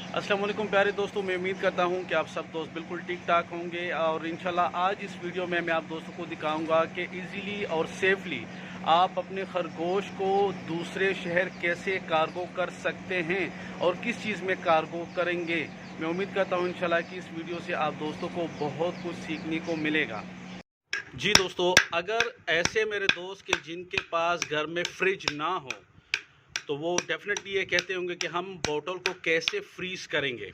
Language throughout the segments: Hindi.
अस्सलाम वालेकुम प्यारे दोस्तों, मैं उम्मीद करता हूं कि आप सब दोस्त बिल्कुल ठीक ठाक होंगे। और इंशाल्लाह आज इस वीडियो में मैं आप दोस्तों को दिखाऊंगा कि इजीली और सेफली आप अपने खरगोश को दूसरे शहर कैसे कार्गो कर सकते हैं और किस चीज़ में कार्गो करेंगे। मैं उम्मीद करता हूं इंशाल्लाह कि इस वीडियो से आप दोस्तों को बहुत कुछ सीखने को मिलेगा। जी दोस्तों, अगर ऐसे मेरे दोस्त के जिनके पास घर में फ्रिज ना हो तो वो डेफिनेटली ये कहते होंगे कि हम बोतल को कैसे फ्रीज़ करेंगे।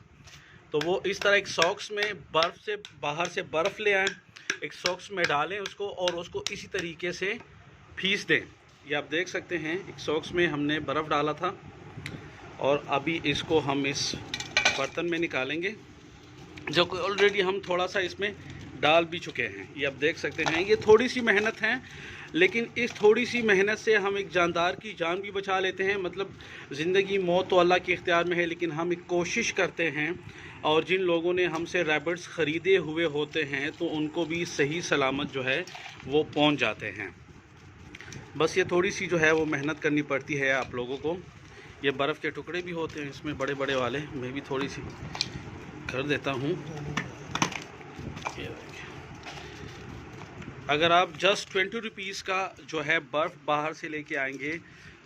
तो वो इस तरह एक सॉक्स में बर्फ़ से बाहर से बर्फ़ ले आएँ, एक सॉक्स में डालें उसको और उसको इसी तरीके से फीस दें। ये आप देख सकते हैं, एक सॉक्स में हमने बर्फ़ डाला था और अभी इसको हम इस बर्तन में निकालेंगे, जो कि ऑलरेडी हम थोड़ा सा इसमें डाल भी चुके हैं। ये आप देख सकते हैं, ये थोड़ी सी मेहनत है, लेकिन इस थोड़ी सी मेहनत से हम एक जानदार की जान भी बचा लेते हैं। मतलब ज़िंदगी मौत तो अल्लाह के इख्तियार में है, लेकिन हम एक कोशिश करते हैं। और जिन लोगों ने हमसे रैबिट्स ख़रीदे हुए होते हैं तो उनको भी सही सलामत जो है वो पहुंच जाते हैं। बस ये थोड़ी सी जो है वो मेहनत करनी पड़ती है आप लोगों को। ये बर्फ़ के टुकड़े भी होते हैं इसमें बड़े बड़े वाले, मैं भी थोड़ी सी कर देता हूँ। अगर आप जस्ट 20 रुपीज़ का जो है बर्फ़ बाहर से लेके आएंगे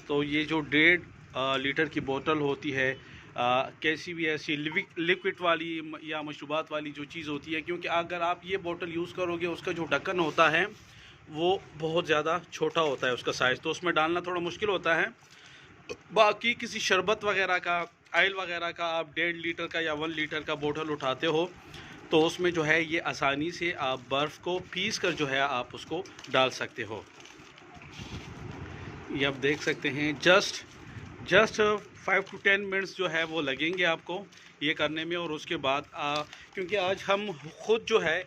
तो ये जो 1.5 लीटर की बोतल होती है, कैसी भी ऐसी लिक्विड वाली या मशरूबात वाली जो चीज़ होती है, क्योंकि अगर आप ये बोतल यूज़ करोगे उसका जो ढक्कन होता है वो बहुत ज़्यादा छोटा होता है उसका साइज़, तो उसमें डालना थोड़ा मुश्किल होता है। बाकी किसी शरबत वगैरह का, आयल वगैरह का आप 1.5 लीटर का या 1 लीटर का बोतल उठाते हो तो उसमें जो है ये आसानी से आप बर्फ़ को पीस कर जो है आप उसको डाल सकते हो। ये आप देख सकते हैं, जस्ट 5 to 10 मिनट्स जो है वो लगेंगे आपको ये करने में। और उसके बाद क्योंकि आज हम खुद जो है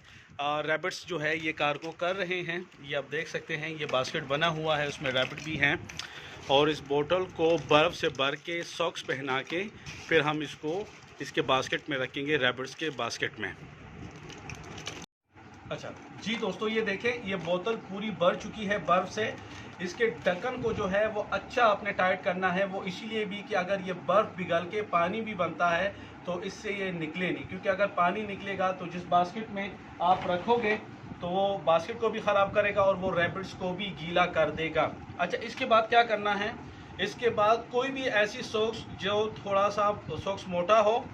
रैबिट्स जो है ये कार्गो कर रहे हैं। ये आप देख सकते हैं, ये बास्केट बना हुआ है, उसमें रैबिट भी हैं। और इस बोतल को बर्फ़ से भर के सॉक्स पहना के फिर हम इसको इसके बास्केट में रखेंगे, रैबिट्स के बास्केट में। अच्छा जी दोस्तों, ये देखें, ये बोतल पूरी भर चुकी है बर्फ़ से। इसके ढक्कन को जो है वो अच्छा आपने टाइट करना है, वो इसीलिए भी कि अगर ये बर्फ़ पिघल के पानी भी बनता है तो इससे ये निकले नहीं, क्योंकि अगर पानी निकलेगा तो जिस बास्केट में आप रखोगे तो वो बास्केट को भी ख़राब करेगा और वो रैबिट्स को भी गीला कर देगा। अच्छा, इसके बाद क्या करना है, इसके बाद कोई भी ऐसी सॉक्स जो थोड़ा सा सॉक्स मोटा हो,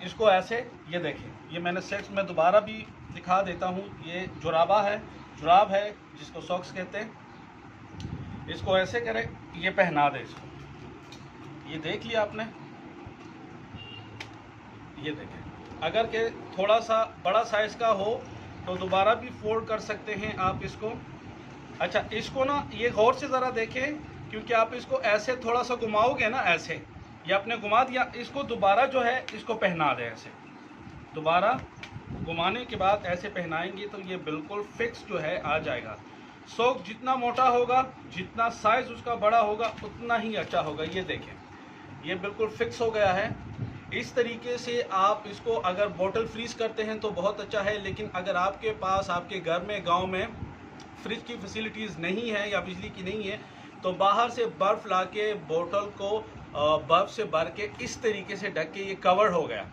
इसको ऐसे, ये देखें, ये मैंने सेक्स में दोबारा भी दिखा देता हूँ, ये जुराबा है, जुराब है जिसको सॉक्स कहते हैं। इसको ऐसे करें, ये पहना दे इसको। ये देख लिया आपने, ये देखें। अगर के थोड़ा सा बड़ा साइज़ का हो तो दोबारा भी फोल्ड कर सकते हैं आप इसको। अच्छा, इसको ना ये गौर से ज़रा देखें, क्योंकि आप इसको ऐसे थोड़ा सा घुमाओगे ना, ऐसे ये आपने घुमा दिया, इसको दोबारा जो है इसको पहना दें। ऐसे दोबारा घुमाने के बाद ऐसे पहनाएंगे तो ये बिल्कुल फिक्स जो है आ जाएगा। सॉक्स जितना मोटा होगा, जितना साइज़ उसका बड़ा होगा, उतना ही अच्छा होगा। ये देखें, ये बिल्कुल फिक्स हो गया है। इस तरीके से आप इसको अगर बोतल फ्रीज़ करते हैं तो बहुत अच्छा है, लेकिन अगर आपके पास आपके घर में, गांव में फ्रिज की फैसिलिटीज़ नहीं है या बिजली की नहीं है, तो बाहर से बर्फ़ ला के बोतल को बर्फ़ से भर के इस तरीके से ढक के ये कवर हो गया।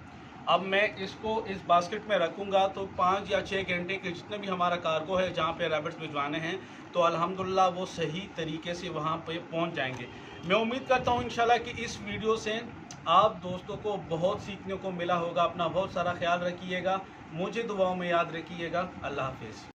अब मैं इसको इस बास्केट में रखूँगा तो 5 या 6 घंटे के जितने भी हमारा कार्गो है जहाँ पे रैबिट्स भिजवाने हैं तो अल्हम्दुलिल्लाह वो सही तरीके से वहाँ पे पहुँच जाएंगे। मैं उम्मीद करता हूँ इंशाल्लाह कि इस वीडियो से आप दोस्तों को बहुत सीखने को मिला होगा। अपना बहुत सारा ख्याल रखिएगा, मुझे दुआओं में याद रखिएगा। अल्लाह हाफिज़।